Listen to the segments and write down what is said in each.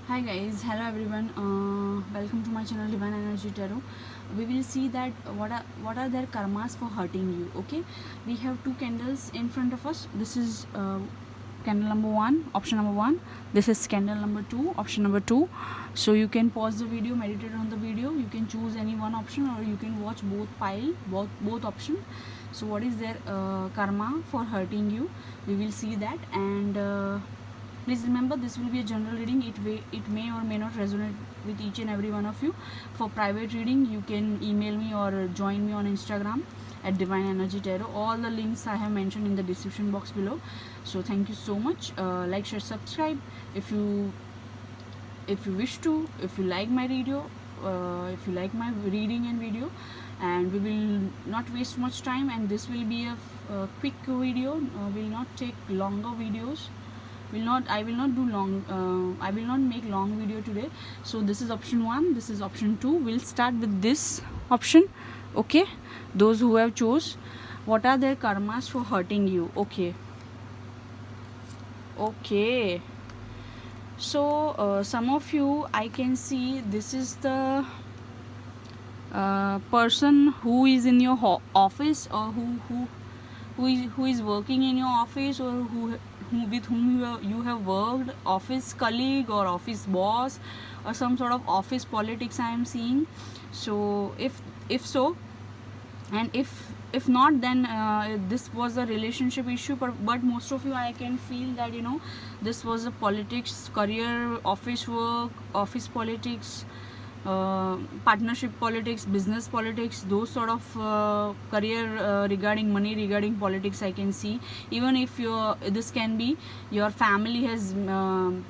Hi guys, hello everyone. Welcome to my channel Divine Energy Tarot. We will see that what are their karmas for hurting you. Okay, we have two candles in front of us. This is candle number one, option number one. This is candle number two, option number two. So you can pause the video, meditate on the video. You can choose any one option, or you can watch both option. So what is their karma for hurting you? We will see that and. Please remember, this will be a general reading. It may or may not resonate with each and every one of you. For private reading, you can email me or join me on Instagram at Divine Energy Tarot. All the links I have mentioned in the description box below. So thank you so much. Like, share, subscribe if you wish to. If you like my video, if you like my reading and video, and we will not waste much time. And this will be a quick video. Will not take longer videos. I will not do long. I will not make long video today. So this is option one, this is option two. We'll start with this option. Okay, those who have chose, what are their karmas for hurting you? Okay, so some of you, I can see this is the person who is in your office, or who is working in your office, or with whom you have worked, office colleague or office boss, or some sort of office politics I am seeing. So if so, and if not, then this was a relationship issue. But most of you, I can feel that this was a politics, career, office work, office politics, partnership politics, business politics, those sort of career regarding money, regarding politics, I can see. Even if this can be your family has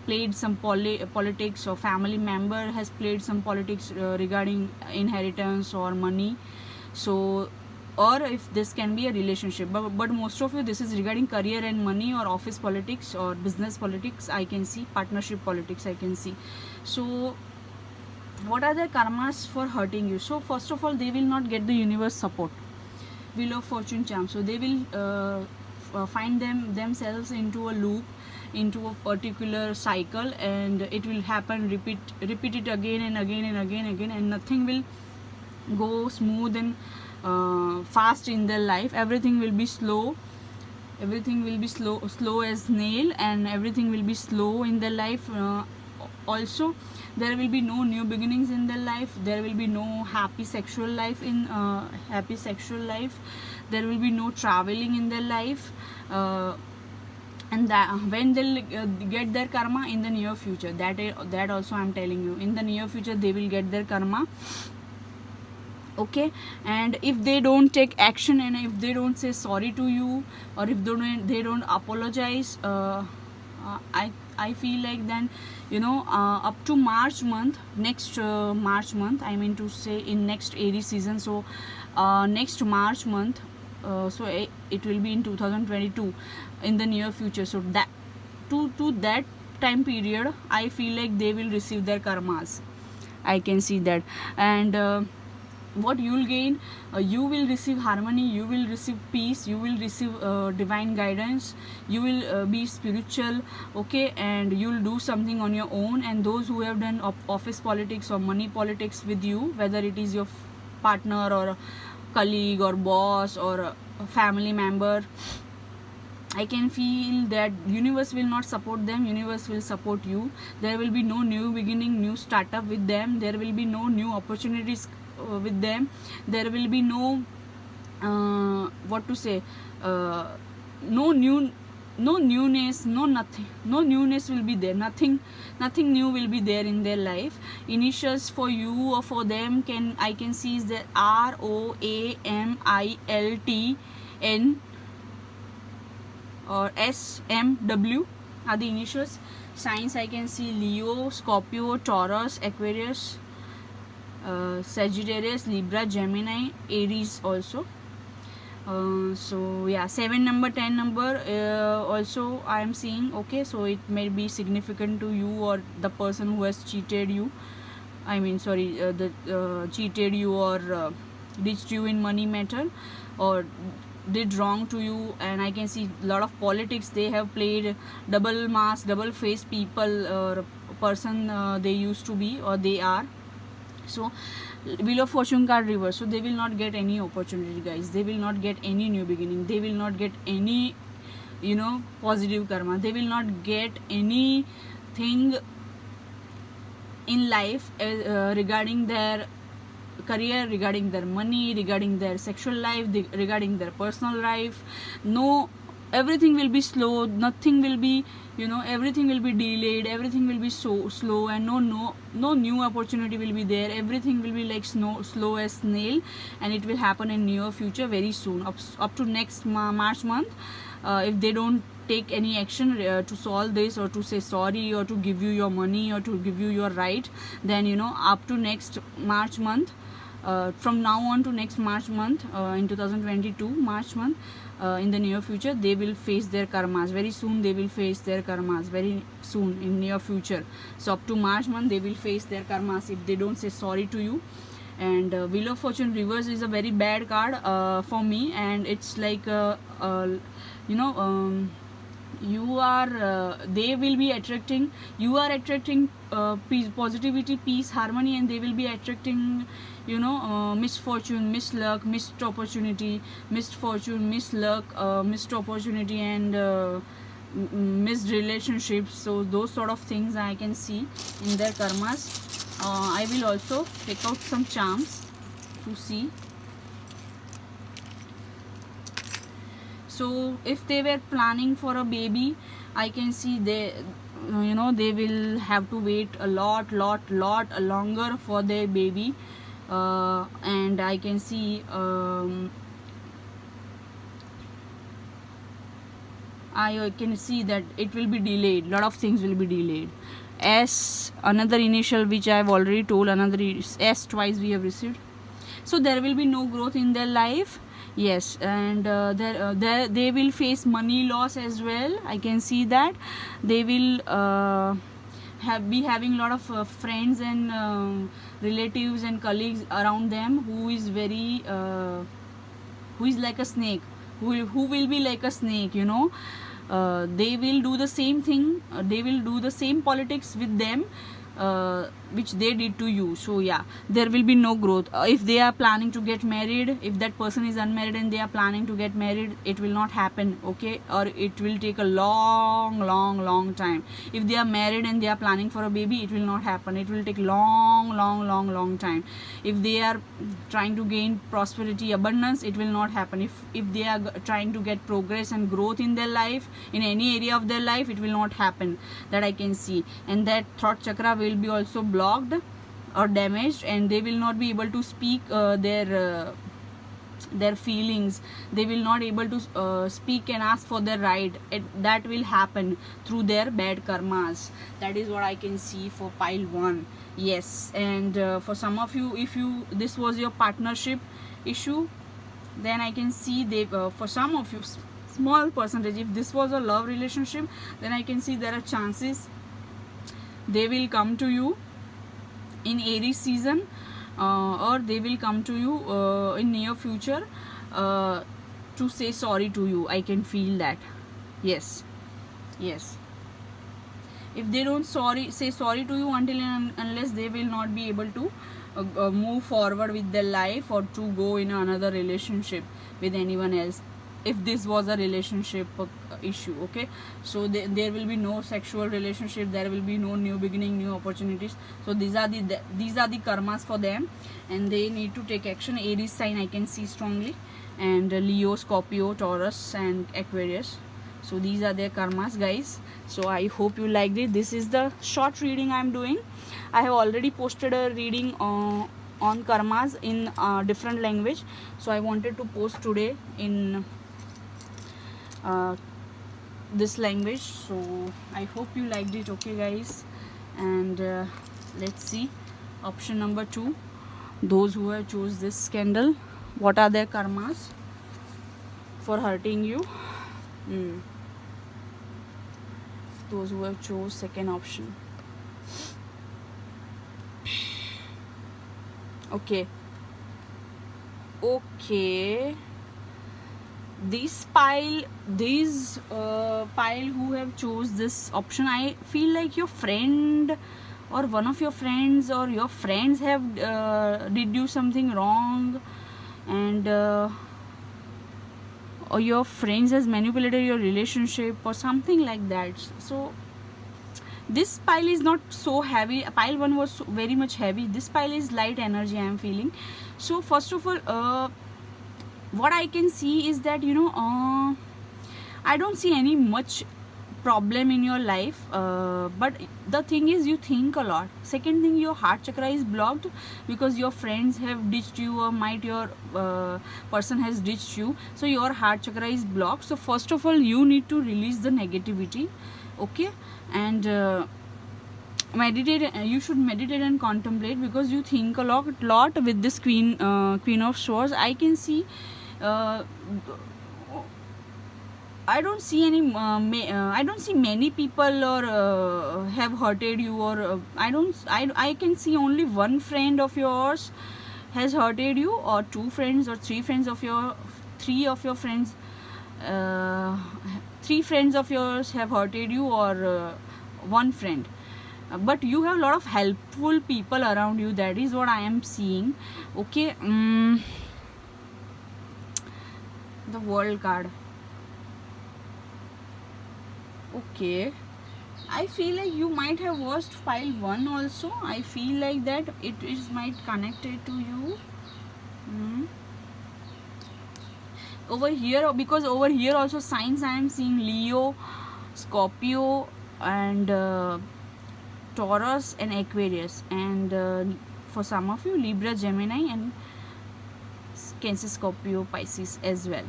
played some politics, or family member has played some politics regarding inheritance or money. So, or if this can be a relationship, but most of you, this is regarding career and money, or office politics or business politics, I can see. Partnership politics, I can see. So what are their karmas for hurting you? So first of all, they will not get the universe support, wheel of fortune charm. So they will find themselves into a loop, into a particular cycle, and it will happen, repeat it again and again, and nothing will go smooth and fast in their life. Everything will be slow as nail, and everything will be slow in their life. Also, there will be no new beginnings in their life. There will be no happy sexual life. There will be no traveling in their life, and that when they'll get their karma in the near future, that also I'm telling you, in the near future they will get their karma. Okay, and if they don't take action, and if they don't say sorry to you, or if they don't apologize, I feel like then up to March month, next March month, I mean to say in next Aries season. So next March month, so it will be in 2022, in the near future. So that to that time period, I feel like they will receive their karmas. I can see that. And what you will gain, you will receive harmony, you will receive peace, you will receive divine guidance, you will be spiritual. Okay, and you will do something on your own. And those who have done office politics or money politics with you, whether it is your partner or a colleague or boss or a family member, I can feel that universe will not support them, universe will support you. There will be no new beginning, new startup with them. There will be no new opportunities with them. There will be no no newness, no newness will be there. Nothing new will be there in their life. Initials for you or for them, I can see is the ROAMILTN or SMW are the initials. Signs, I can see Leo, Scorpio, Taurus, Aquarius, Sagittarius, Libra, Gemini, Aries also. So yeah, 7 number, 10 number also I am seeing. Okay, so it may be significant to you, or the person who has cheated you, cheated you, or ditched you in money matter, or did wrong to you. And I can see a lot of politics. They have played double mask, double face people, or person they used to be or they are. So wheel of fortune card reverse, so they will not get any opportunity, guys. They will not get any new beginning. They will not get any, you know, positive karma. They will not get anything in life regarding their career, regarding their money, regarding their sexual life, regarding their personal life. No, everything will be slow. Nothing will be, you know, everything will be delayed. Everything will be so slow, and no new opportunity will be there. Everything will be like slow as snail, and it will happen in near future very soon, up to next March month. If they don't take any action to solve this, or to say sorry, or to give you your money, or to give you your right, then, you know, up to next March month, from now on to next March month, in 2022 March month, in the near future, they will face their karmas very soon. They will face their karmas very soon in near future. So up to March month, they will face their karmas if they don't say sorry to you. And wheel of fortune reverse is a very bad card for me, and it's like you know, you are they will be attracting, you are attracting peace, positivity, peace, harmony, and they will be attracting, you know, misfortune, misluck, missed opportunity, missed fortune, misluck, missed opportunity, and missed relationships. So those sort of things I can see in their karmas. I will also take out some charms to see. So if they were planning for a baby, I can see they, you know, they will have to wait a lot longer for their baby, and I can see I can see that it will be delayed. Lot of things will be delayed. S, another initial which I have already told, another S twice we have received. So there will be no growth in their life. Yes, and they will face money loss as well. I can see that they will be having a lot of friends and relatives and colleagues around them who is very who is like a snake, who will be like a snake, you know. They will do the same thing, they will do the same politics with them which they did to you. So yeah, there will be no growth. If they are planning to get married, if that person is unmarried and they are planning to get married, it will not happen, okay, or it will take a long time. If they are married and they are planning for a baby, it will not happen. It will take long time. If they are trying to gain prosperity, abundance, it will not happen. If they are trying to get progress and growth in their life, in any area of their life, it will not happen, that I can see. And that throat chakra will be also blocked or damaged, and they will not be able to speak their feelings. They will not able to speak and ask for their right. That will happen through their bad karmas. That is what I can see for pile 1. Yes, and for some of you, if this was your partnership issue, then I can see they for some of you, small percentage, if this was a love relationship, then I can see there are chances they will come to you in Aries season, or they will come to you in near future to say sorry to you. I can feel that. Yes. If they don't say sorry to you until and unless, they will not be able to move forward with their life, or to go in another relationship with anyone else, if this was a relationship issue. Okay, so there will be no sexual relationship, there will be no new beginning, new opportunities. So these are the karmas for them, and they need to take action. Aries sign I can see strongly, and Leo, Scorpio, Taurus, and Aquarius. So these are their karmas, guys. So I hope you liked it. This is the short reading I'm doing. I have already posted a reading on karmas in different language, so I wanted to post today in this language. So I hope you liked it. Okay, guys, and let's see option number 2. Those who have chose this candle, what are their karmas for hurting you? Those who have chose second option. Okay, this pile, pile who have chose this option, I feel like your friend or one of your friends or your friends have did you something wrong, and or your friends has manipulated your relationship or something like that. So this pile is not so heavy. Pile 1 was very much heavy. This pile is light energy I am feeling. So first of all, what I can see is that, you know, I don't see any much problem in your life, but the thing is you think a lot. Second thing, your heart chakra is blocked because your friends have ditched you, or might your person has ditched you, so your heart chakra is blocked. So first of all, you need to release the negativity, okay? And meditate. You should meditate and contemplate, because you think a lot with this queen of swords. I can see I don't see any I don't see many people or have hurted you, or I can see only one friend of yours has hurted you, or two friends or three friends of your friends, uh, three friends of yours have hurted you, or one friend. But you have a lot of helpful people around you. That is what I am seeing, okay? The World card. Okay, I feel like you might have watched pile 1 also. I feel like that it is might connected to you. Over here, because over here also signs I am seeing Leo, Scorpio, and Taurus and Aquarius, and for some of you Libra, Gemini, and Cancer, Scorpio, Pisces as well.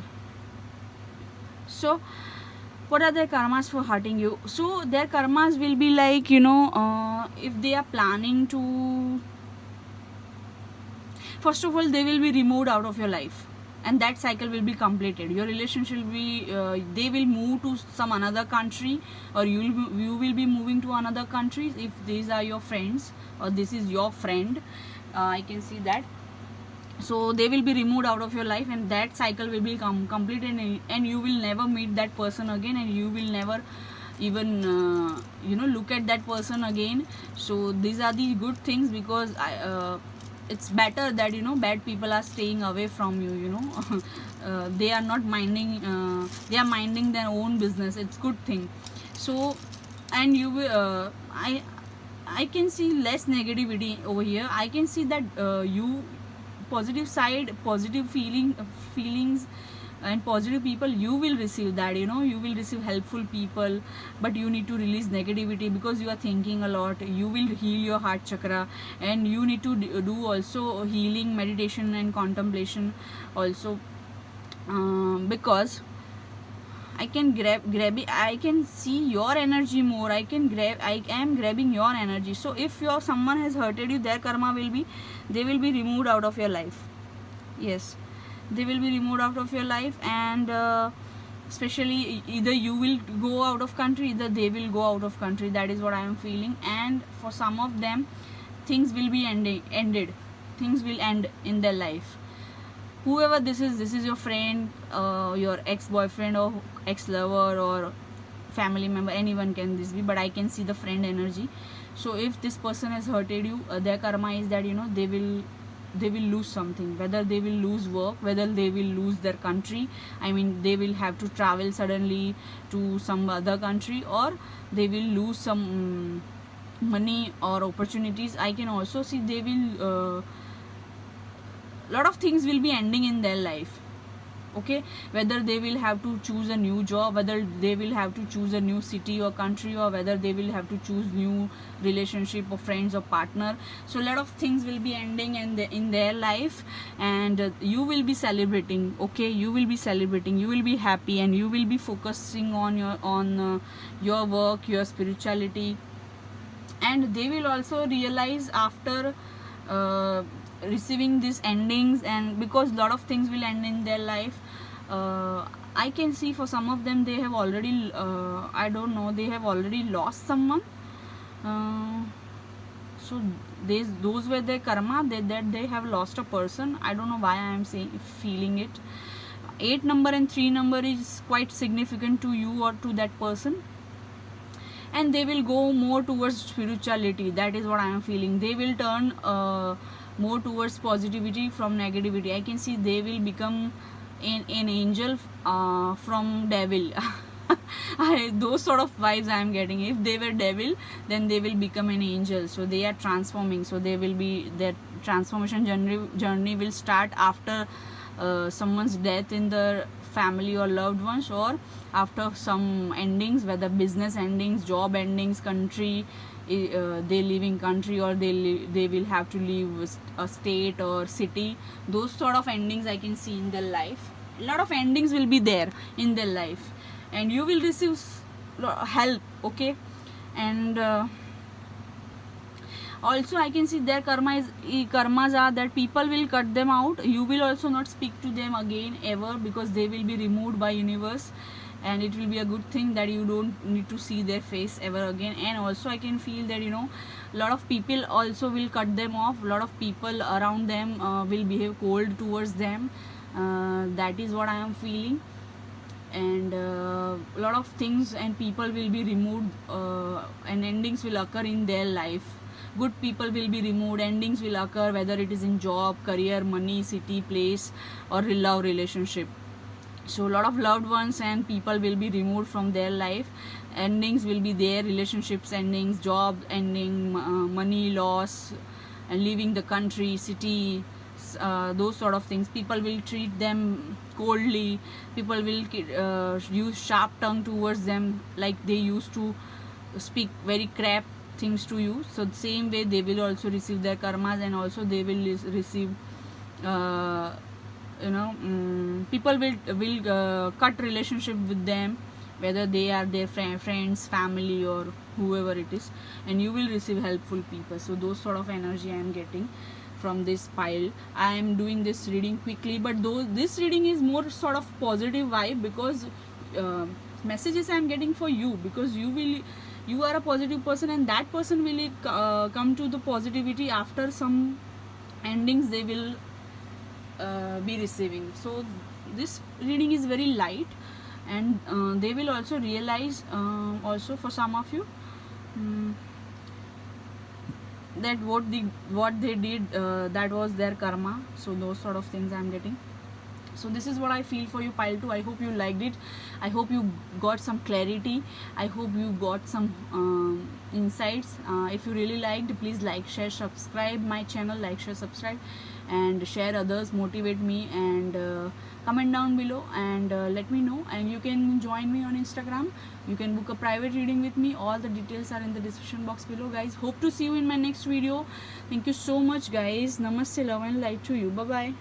So what are their karmas for hurting you? So their karmas will be like, you know, if they are planning to, first of all, they will be removed out of your life, and that cycle will be completed. Your relationship will be they will move to some another country, or you will be moving to another country if these are your friends, or this is your friend. I can see that. So they will be removed out of your life, and that cycle will be completed, and you will never meet that person again, and you will never even you know, look at that person again. So these are the good things, because it's better that, you know, bad people are staying away from you, you know. They are not minding, they are minding their own business. It's good thing. So, and you will I can see less negativity over here. I can see that you positive side, positive feelings and positive people, you will receive that, you know. You will receive helpful people, but you need to release negativity because you are thinking a lot. You will heal your heart chakra, and you need to do also healing meditation and contemplation also, because I can grab it. I can see your energy more. I am grabbing your energy. So if someone has hurted you, their karma will be, they will be removed out of your life. Yes, they will be removed out of your life, and especially either you will go out of country, either they will go out of country. That is what I am feeling. And for some of them, things will be ended. Things will end in their life. Whoever this is your friend, your ex-boyfriend or ex-lover or family member, anyone can this be, but I can see the friend energy. So if this person has hurted you, their karma is that, you know, they will lose something, whether they will lose work, whether they will lose their country. I mean, they will have to travel suddenly to some other country, or they will lose some money or opportunities. I can also see they will lot of things will be ending in their life, okay? Whether they will have to choose a new job, whether they will have to choose a new city or country, or whether they will have to choose new relationship or friends or partner. So a lot of things will be ending in their life, and you will be celebrating, okay? You will be celebrating, you will be happy, and you will be focusing on your work, your spirituality. And they will also realize after receiving these endings, and because a lot of things will end in their life, I can see for some of them they have already I don't know, they have already lost someone. So those were their karma, that they have lost a person. I don't know why I am saying feeling it. 8 number and 3 number is quite significant to you or to that person, and they will go more towards spirituality. That is what I am feeling. They will turn more towards positivity from negativity. I can see they will become an angel from devil. Those sort of vibes I am getting. If they were devil, then they will become an angel. So they are transforming. So they will be, their transformation journey will start after someone's death in their family or loved ones, or after some endings, whether business endings, job endings, country, they leaving country, or they will have to leave a state or city. Those sort of endings I can see in their life. A lot of endings will be there in their life, and you will receive help, okay? And also I can see their karmas are that people will cut them out. You will also not speak to them again ever, because they will be removed by universe, and it will be a good thing that you don't need to see their face ever again. And also I can feel that, you know, a lot of people also will cut them off. A lot of people around them will behave cold towards them. That is what I am feeling. And a lot of things and people will be removed, and endings will occur in their life. Good people will be removed, endings will occur, whether it is in job, career, money, city, place, or love relationship. So a lot of loved ones and people will be removed from their life. Endings will be there, relationships endings, job ending, money loss, and leaving the country, city, those sort of things. People will treat them coldly. People will use sharp tongue towards them, like they used to speak very crap things to you. So the same way they will also receive their karmas, and also they will receive people will cut relationship with them, whether they are their friends, family, or whoever it is, and you will receive helpful people. So those sort of energy I am getting from this pile. I am doing this reading quickly, but this reading is more sort of positive vibe, because messages I am getting for you, because you are a positive person, and that person will come to the positivity after some endings they will be receiving. So this reading is very light, and they will also realize, also for some of you, that what they did, that was their karma. So those sort of things I'm getting. So this is what I feel for you, pile 2. I hope you liked it. I hope you got some clarity. I hope you got some insights. If you really liked, please like, share, subscribe my channel. Like, share, subscribe, and share others, motivate me, and comment down below and let me know. And you can join me on Instagram. You can book a private reading with me. All the details are in the description box below, guys. Hope to see you in my next video. Thank you so much, guys. Namaste, love and light to you. Bye bye.